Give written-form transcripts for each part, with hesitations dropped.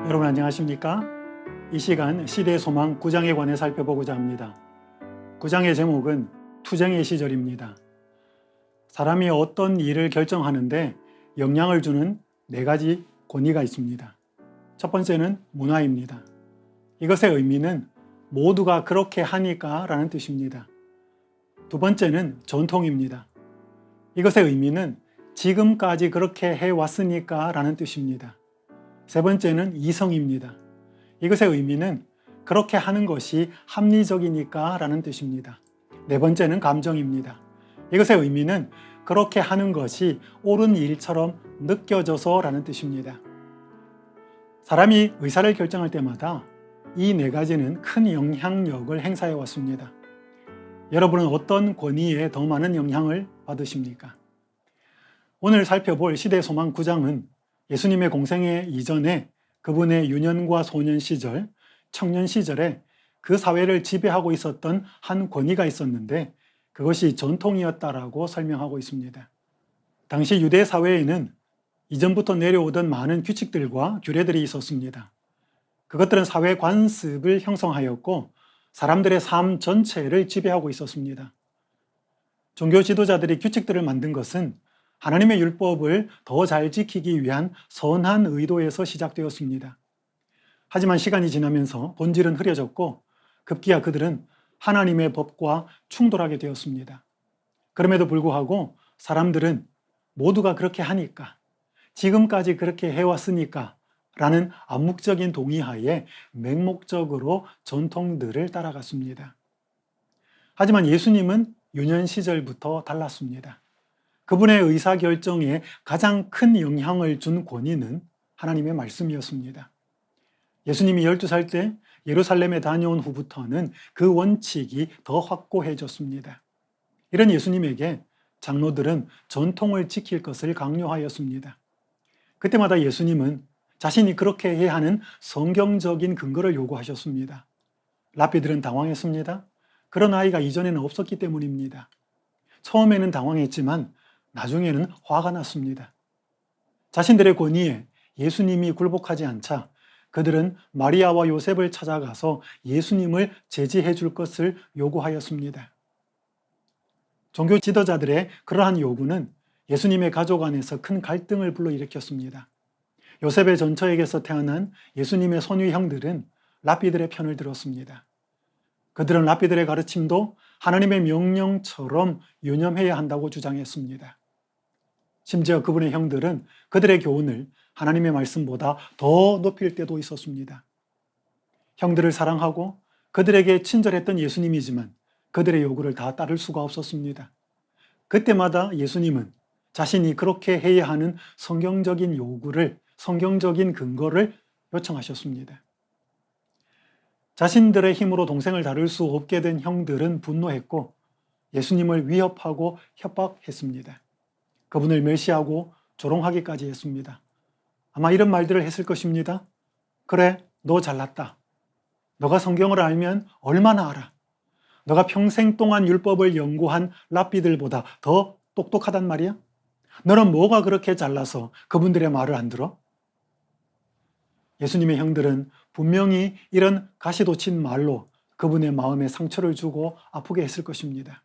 여러분 안녕하십니까? 이 시간 시대의 소망 9장에 관해 살펴보고자 합니다. 9장의 제목은 투쟁의 시절입니다. 사람이 어떤 일을 결정하는데 영향을 주는 4가지 권위가 있습니다. 첫 번째는 문화입니다. 이것의 의미는 모두가 그렇게 하니까 라는 뜻입니다. 두 번째는 전통입니다. 이것의 의미는 지금까지 그렇게 해왔으니까 라는 뜻입니다. 세 번째는 이성입니다. 이것의 의미는 그렇게 하는 것이 합리적이니까 라는 뜻입니다. 네 번째는 감정입니다. 이것의 의미는 그렇게 하는 것이 옳은 일처럼 느껴져서 라는 뜻입니다. 사람이 의사를 결정할 때마다 이 4가지는 큰 영향력을 행사해 왔습니다. 여러분은 어떤 권위에 더 많은 영향을 받으십니까? 오늘 살펴볼 시대 소망 9장은 예수님의 공생애 이전에 그분의 유년과 소년 시절, 청년 시절에 그 사회를 지배하고 있었던 한 권위가 있었는데 그것이 전통이었다라고 설명하고 있습니다. 당시 유대 사회에는 이전부터 내려오던 많은 규칙들과 규례들이 있었습니다. 그것들은 사회 관습을 형성하였고 사람들의 삶 전체를 지배하고 있었습니다. 종교 지도자들이 규칙들을 만든 것은 하나님의 율법을 더 잘 지키기 위한 선한 의도에서 시작되었습니다. 하지만 시간이 지나면서 본질은 흐려졌고 급기야 그들은 하나님의 법과 충돌하게 되었습니다. 그럼에도 불구하고 사람들은 모두가 그렇게 하니까, 지금까지 그렇게 해왔으니까 라는 암묵적인 동의하에 맹목적으로 전통들을 따라갔습니다. 하지만 예수님은 유년 시절부터 달랐습니다. 그분의 의사결정에 가장 큰 영향을 준 권위는 하나님의 말씀이었습니다. 예수님이 12살 때 예루살렘에 다녀온 후부터는 그 원칙이 더 확고해졌습니다. 이런 예수님에게 장로들은 전통을 지킬 것을 강요하였습니다. 그때마다 예수님은 자신이 그렇게 해야 하는 성경적인 근거를 요구하셨습니다. 랍비들은 당황했습니다. 그런 아이가 이전에는 없었기 때문입니다. 처음에는 당황했지만 나중에는 화가 났습니다. 자신들의 권위에 예수님이 굴복하지 않자 그들은 마리아와 요셉을 찾아가서 예수님을 제지해 줄 것을 요구하였습니다. 종교 지도자들의 그러한 요구는 예수님의 가족 안에서 큰 갈등을 불러일으켰습니다. 요셉의 전처에게서 태어난 예수님의 손위 형들은 랍비들의 편을 들었습니다. 그들은 랍비들의 가르침도 하나님의 명령처럼 유념해야 한다고 주장했습니다. 심지어 그분의 형들은 그들의 교훈을 하나님의 말씀보다 더 높일 때도 있었습니다. 형들을 사랑하고 그들에게 친절했던 예수님이지만 그들의 요구를 다 따를 수가 없었습니다. 그때마다 예수님은 자신이 그렇게 해야 하는 성경적인 요구를, 성경적인 근거를 요청하셨습니다. 자신들의 힘으로 동생을 다룰 수 없게 된 형들은 분노했고 예수님을 위협하고 협박했습니다. 그분을 멸시하고 조롱하기까지 했습니다. 아마 이런 말들을 했을 것입니다. 그래, 너 잘났다. 너가 성경을 알면 얼마나 알아. 너가 평생 동안 율법을 연구한 랍비들보다 더 똑똑하단 말이야? 너는 뭐가 그렇게 잘나서 그분들의 말을 안 들어? 예수님의 형들은 분명히 이런 가시돋친 말로 그분의 마음에 상처를 주고 아프게 했을 것입니다.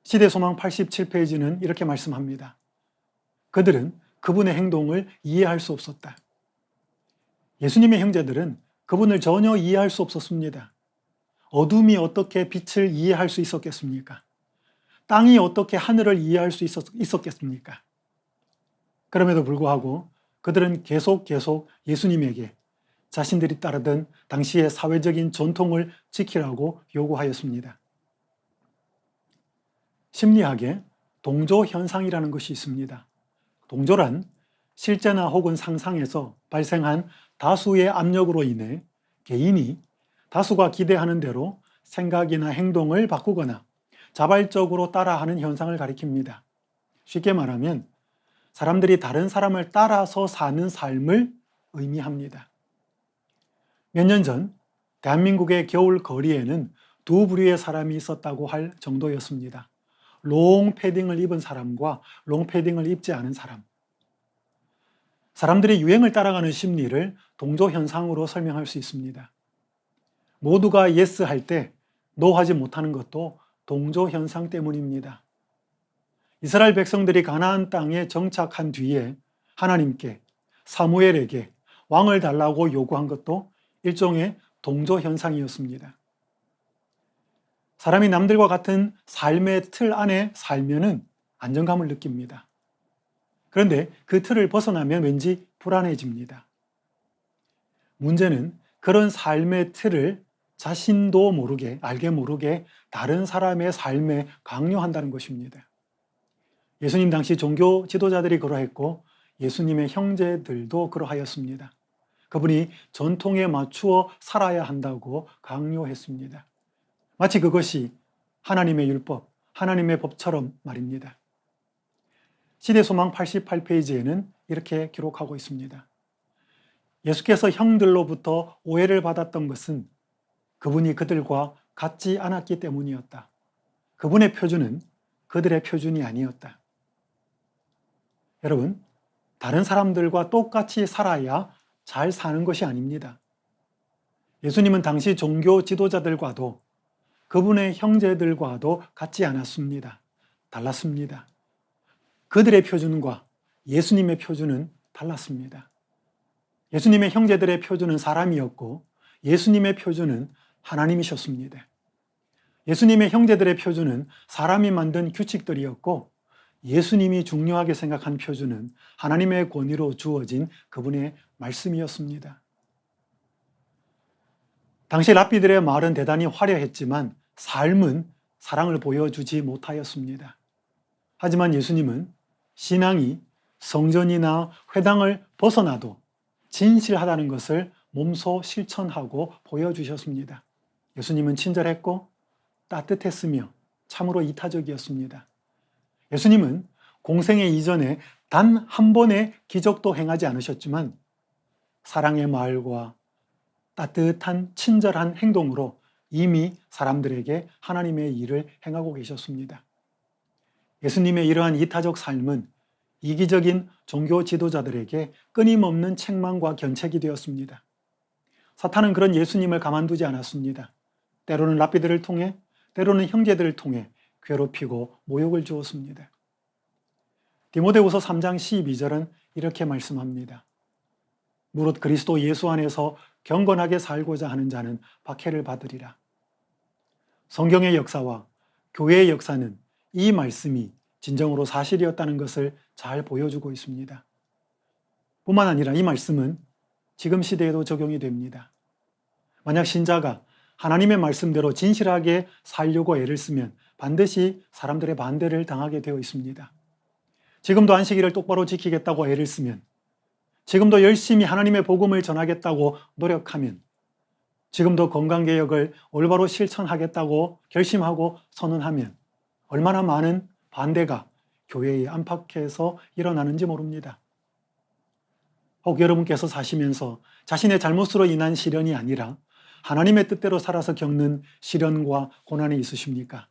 시대소망 87페이지는 이렇게 말씀합니다. 그들은 그분의 행동을 이해할 수 없었다. 예수님의 형제들은 그분을 전혀 이해할 수 없었습니다. 어둠이 어떻게 빛을 이해할 수 있었겠습니까? 땅이 어떻게 하늘을 이해할 수 있었겠습니까? 그럼에도 불구하고 그들은 계속 예수님에게 자신들이 따르던 당시의 사회적인 전통을 지키라고 요구하였습니다. 심리학에 동조 현상이라는 것이 있습니다. 동조란 실제나 혹은 상상에서 발생한 다수의 압력으로 인해 개인이 다수가 기대하는 대로 생각이나 행동을 바꾸거나 자발적으로 따라하는 현상을 가리킵니다. 쉽게 말하면 사람들이 다른 사람을 따라서 사는 삶을 의미합니다. 몇 년 전 대한민국의 겨울 거리에는 2부류의 사람이 있었다고 할 정도였습니다. 롱패딩을 입은 사람과 롱패딩을 입지 않은 사람. 사람들이 유행을 따라가는 심리를 동조 현상으로 설명할 수 있습니다. 모두가 예스 할 때 노 하지 못하는 것도 동조 현상 때문입니다. 이스라엘 백성들이 가나안 땅에 정착한 뒤에 하나님께 사무엘에게 왕을 달라고 요구한 것도 일종의 동조 현상이었습니다. 사람이 남들과 같은 삶의 틀 안에 살면은 안정감을 느낍니다. 그런데 그 틀을 벗어나면 왠지 불안해집니다. 문제는 그런 삶의 틀을 자신도 모르게, 알게 모르게 다른 사람의 삶에 강요한다는 것입니다. 예수님 당시 종교 지도자들이 그러했고 예수님의 형제들도 그러하였습니다. 그분이 전통에 맞추어 살아야 한다고 강요했습니다. 마치 그것이 하나님의 율법, 하나님의 법처럼 말입니다. 시대소망 88페이지에는 이렇게 기록하고 있습니다. 예수께서 형들로부터 오해를 받았던 것은 그분이 그들과 같지 않았기 때문이었다. 그분의 표준은 그들의 표준이 아니었다. 여러분, 다른 사람들과 똑같이 살아야 잘 사는 것이 아닙니다. 예수님은 당시 종교 지도자들과도 그분의 형제들과도 같지 않았습니다. 달랐습니다. 그들의 표준과 예수님의 표준은 달랐습니다. 예수님의 형제들의 표준은 사람이었고 예수님의 표준은 하나님이셨습니다. 예수님의 형제들의 표준은 사람이 만든 규칙들이었고 예수님이 중요하게 생각한 표준은 하나님의 권위로 주어진 그분의 말씀이었습니다. 당시 랍비들의 말은 대단히 화려했지만 삶은 사랑을 보여주지 못하였습니다. 하지만 예수님은 신앙이 성전이나 회당을 벗어나도 진실하다는 것을 몸소 실천하고 보여주셨습니다. 예수님은 친절했고 따뜻했으며 참으로 이타적이었습니다. 예수님은 공생애 이전에 단 한 번의 기적도 행하지 않으셨지만 사랑의 말과 따뜻한 친절한 행동으로 이미 사람들에게 하나님의 일을 행하고 계셨습니다. 예수님의 이러한 이타적 삶은 이기적인 종교 지도자들에게 끊임없는 책망과 견책이 되었습니다. 사탄은 그런 예수님을 가만두지 않았습니다. 때로는 랍비들을 통해, 때로는 형제들을 통해 괴롭히고 모욕을 주었습니다. 디모데후서 3장 12절은 이렇게 말씀합니다. 무릇 그리스도 예수 안에서 경건하게 살고자 하는 자는 박해를 받으리라. 성경의 역사와 교회의 역사는 이 말씀이 진정으로 사실이었다는 것을 잘 보여주고 있습니다. 뿐만 아니라 이 말씀은 지금 시대에도 적용이 됩니다. 만약 신자가 하나님의 말씀대로 진실하게 살려고 애를 쓰면 반드시 사람들의 반대를 당하게 되어 있습니다. 지금도 안식일을 똑바로 지키겠다고 애를 쓰면, 지금도 열심히 하나님의 복음을 전하겠다고 노력하면, 지금도 건강개혁을 올바로 실천하겠다고 결심하고 선언하면 얼마나 많은 반대가 교회의 안팎에서 일어나는지 모릅니다. 혹 여러분께서 사시면서 자신의 잘못으로 인한 시련이 아니라 하나님의 뜻대로 살아서 겪는 시련과 고난이 있으십니까?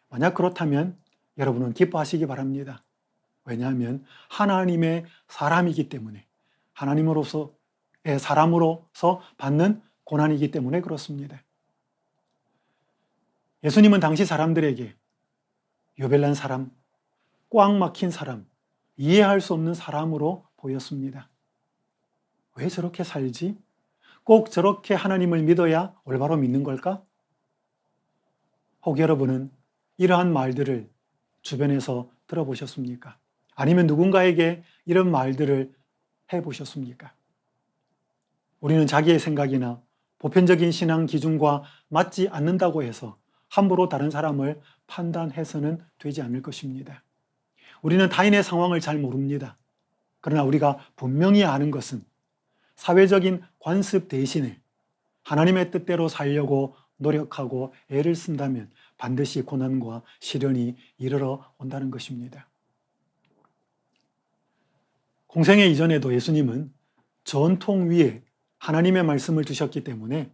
만약 그렇다면 여러분은 기뻐하시기 바랍니다. 왜냐하면 하나님의 사람이기 때문에, 하나님으로서의 사람으로서 받는 고난이기 때문에 그렇습니다. 예수님은 당시 사람들에게 유별난 사람, 꽉 막힌 사람, 이해할 수 없는 사람으로 보였습니다. 왜 저렇게 살지? 꼭 저렇게 하나님을 믿어야 올바로 믿는 걸까? 혹 여러분은 이러한 말들을 주변에서 들어보셨습니까? 아니면 누군가에게 이런 말들을 해보셨습니까? 우리는 자기의 생각이나 보편적인 신앙 기준과 맞지 않는다고 해서 함부로 다른 사람을 판단해서는 되지 않을 것입니다. 우리는 타인의 상황을 잘 모릅니다. 그러나 우리가 분명히 아는 것은 사회적인 관습 대신에 하나님의 뜻대로 살려고 노력하고 애를 쓴다면 반드시 고난과 시련이 이르러 온다는 것입니다. 공생애 이전에도 예수님은 전통 위에 하나님의 말씀을 두셨기 때문에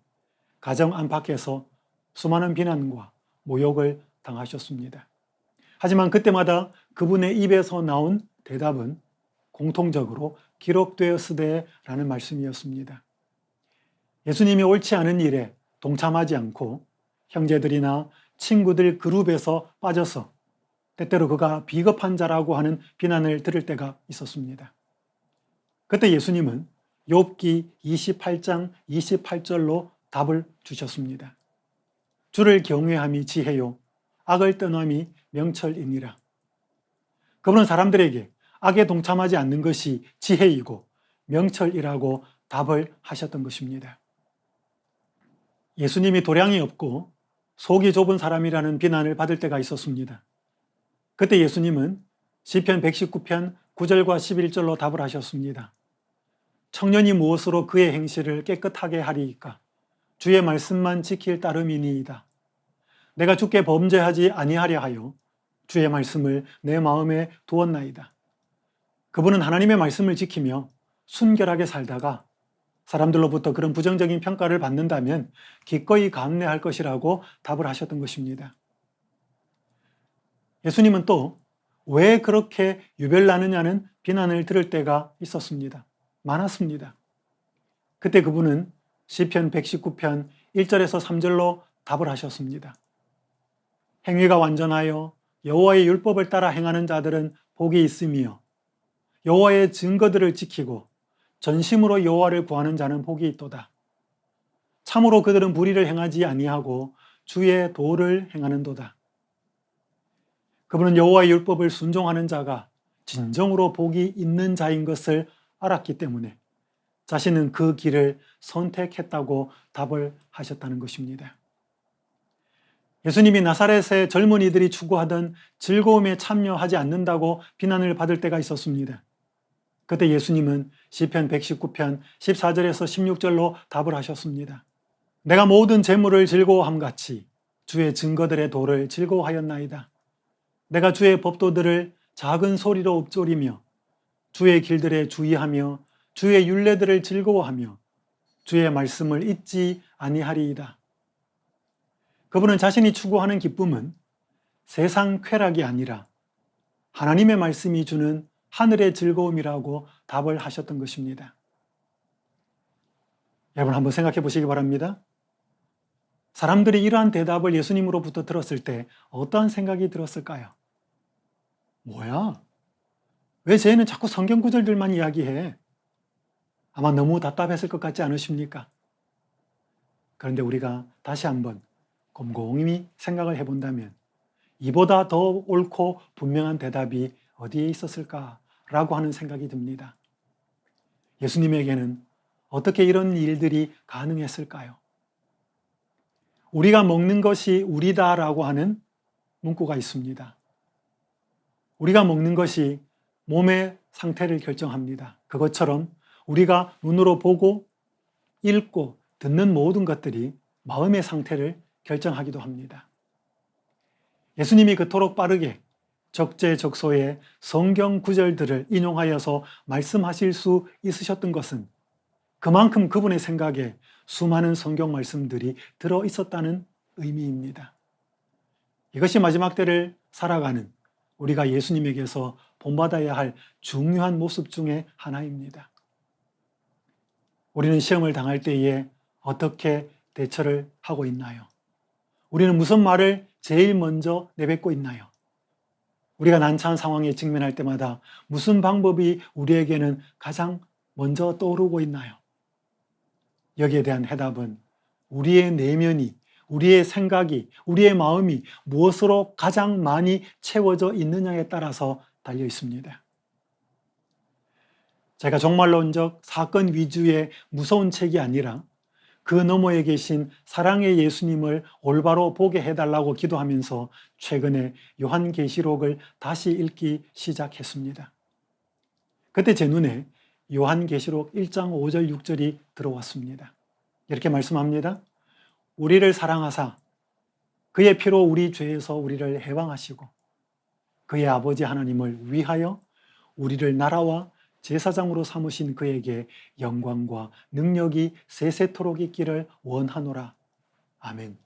가정 안팎에서 수많은 비난과 모욕을 당하셨습니다. 하지만 그때마다 그분의 입에서 나온 대답은 공통적으로 기록되었으되라는 말씀이었습니다. 예수님이 옳지 않은 일에 동참하지 않고 형제들이나 친구들 그룹에서 빠져서 때때로 그가 비겁한 자라고 하는 비난을 들을 때가 있었습니다. 그때 예수님은 욥기 28장 28절로 답을 주셨습니다. 주를 경외함이 지혜요 악을 떠남이 명철이니라. 그분은 사람들에게 악에 동참하지 않는 것이 지혜이고 명철이라고 답을 하셨던 것입니다. 예수님이 도량이 없고 속이 좁은 사람이라는 비난을 받을 때가 있었습니다. 그때 예수님은 시편 119편 9절과 11절로 답을 하셨습니다. 청년이 무엇으로 그의 행실을 깨끗하게 하리이까? 주의 말씀만 지킬 따름이니이다. 내가 주께 범죄하지 아니하려 하여 주의 말씀을 내 마음에 두었나이다. 그분은 하나님의 말씀을 지키며 순결하게 살다가 사람들로부터 그런 부정적인 평가를 받는다면 기꺼이 감내할 것이라고 답을 하셨던 것입니다. 예수님은 또 왜 그렇게 유별나느냐는 비난을 들을 때가 있었습니다. 많았습니다. 그때 그분은 시편 119편 1절에서 3절로 답을 하셨습니다. 행위가 완전하여 여호와의 율법을 따라 행하는 자들은 복이 있으며 여호와의 증거들을 지키고 전심으로 여호와를 구하는 자는 복이 있도다. 참으로 그들은 불의를 행하지 아니하고 주의 도를 행하는도다. 그분은 여호와의 율법을 순종하는 자가 진정으로 복이 있는 자인 것을 알았기 때문에 자신은 그 길을 선택했다고 답을 하셨다는 것입니다. 예수님이 나사렛의 젊은이들이 추구하던 즐거움에 참여하지 않는다고 비난을 받을 때가 있었습니다. 그때 예수님은 시편 119편 14절에서 16절로 답을 하셨습니다. 내가 모든 재물을 즐거워함 같이 주의 증거들의 도를 즐거워하였나이다. 내가 주의 법도들을 작은 소리로 읊조리며 주의 길들에 주의하며 주의 율례들을 즐거워하며 주의 말씀을 잊지 아니하리이다. 그분은 자신이 추구하는 기쁨은 세상 쾌락이 아니라 하나님의 말씀이 주는 하늘의 즐거움이라고 답을 하셨던 것입니다. 여러분 한번 생각해 보시기 바랍니다. 사람들이 이러한 대답을 예수님으로부터 들었을 때 어떠한 생각이 들었을까요? 뭐야? 왜 쟤는 자꾸 성경 구절들만 이야기해? 아마 너무 답답했을 것 같지 않으십니까? 그런데 우리가 다시 한번 곰곰이 생각을 해본다면 이보다 더 옳고 분명한 대답이 어디에 있었을까라고 하는 생각이 듭니다. 예수님에게는 어떻게 이런 일들이 가능했을까요? 우리가 먹는 것이 우리다라고 하는 문구가 있습니다. 우리가 먹는 것이 몸의 상태를 결정합니다. 그것처럼 우리가 눈으로 보고 읽고 듣는 모든 것들이 마음의 상태를 결정하기도 합니다. 예수님이 그토록 빠르게 적재적소의 성경 구절들을 인용하여서 말씀하실 수 있으셨던 것은 그만큼 그분의 생각에 수많은 성경 말씀들이 들어 있었다는 의미입니다. 이것이 마지막 때를 살아가는 우리가 예수님에게서 본받아야 할 중요한 모습 중에 하나입니다. 우리는 시험을 당할 때에 어떻게 대처를 하고 있나요? 우리는 무슨 말을 제일 먼저 내뱉고 있나요? 우리가 난처한 상황에 직면할 때마다 무슨 방법이 우리에게는 가장 먼저 떠오르고 있나요? 여기에 대한 해답은 우리의 내면이, 우리의 생각이, 우리의 마음이 무엇으로 가장 많이 채워져 있느냐에 따라서 달려 있습니다. 제가 종말론적 사건 위주의 무서운 책이 아니라 그 너머에 계신 사랑의 예수님을 올바로 보게 해달라고 기도하면서 최근에 요한계시록을 다시 읽기 시작했습니다. 그때 제 눈에 요한계시록 1장 5절 6절이 들어왔습니다. 이렇게 말씀합니다. 우리를 사랑하사 그의 피로 우리 죄에서 우리를 해방하시고 그의 아버지 하나님을 위하여 우리를 나라와 제사장으로 삼으신 그에게 영광과 능력이 세세토록 있기를 원하노라. 아멘.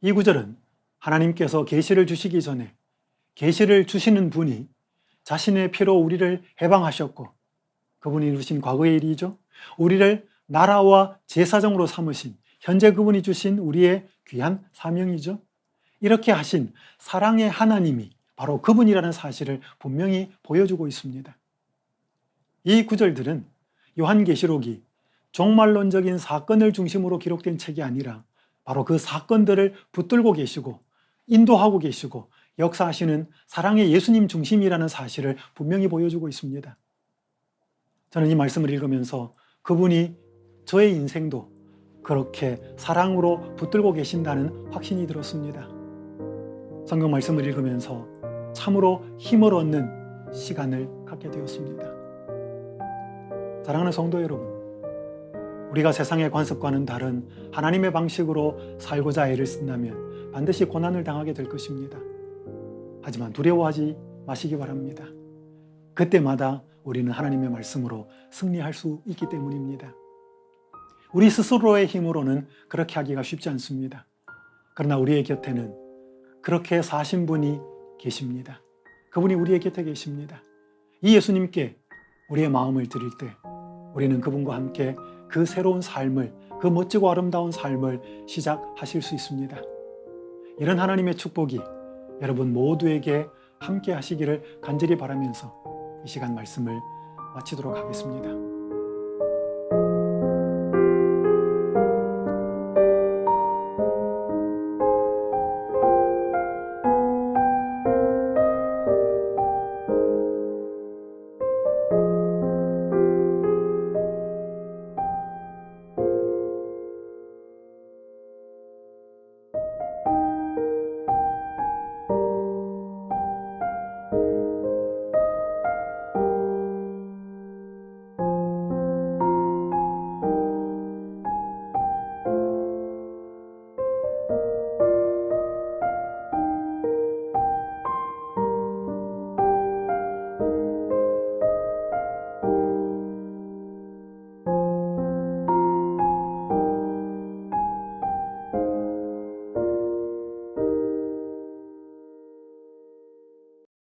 이 구절은 하나님께서 계시를 주시기 전에 계시를 주시는 분이 자신의 피로 우리를 해방하셨고 그분이 이루신 과거의 일이죠. 우리를 나라와 제사장으로 삼으신 현재 그분이 주신 우리의 귀한 사명이죠. 이렇게 하신 사랑의 하나님이 바로 그분이라는 사실을 분명히 보여주고 있습니다. 이 구절들은 요한계시록이 종말론적인 사건을 중심으로 기록된 책이 아니라 바로 그 사건들을 붙들고 계시고 인도하고 계시고 역사하시는 사랑의 예수님 중심이라는 사실을 분명히 보여주고 있습니다. 저는 이 말씀을 읽으면서 그분이 저의 인생도 그렇게 사랑으로 붙들고 계신다는 확신이 들었습니다. 성경 말씀을 읽으면서 참으로 힘을 얻는 시간을 갖게 되었습니다. 사랑하는 성도 여러분, 우리가 세상의 관습과는 다른 하나님의 방식으로 살고자 애를 쓴다면 반드시 고난을 당하게 될 것입니다. 하지만 두려워하지 마시기 바랍니다. 그때마다 우리는 하나님의 말씀으로 승리할 수 있기 때문입니다. 우리 스스로의 힘으로는 그렇게 하기가 쉽지 않습니다. 그러나 우리의 곁에는 그렇게 사신 분이 계십니다. 그분이 우리의 곁에 계십니다. 이 예수님께 우리의 마음을 드릴 때 우리는 그분과 함께 그 새로운 삶을, 그 멋지고 아름다운 삶을 시작하실 수 있습니다. 이런 하나님의 축복이 여러분 모두에게 함께 하시기를 간절히 바라면서 이 시간 말씀을 마치도록 하겠습니다.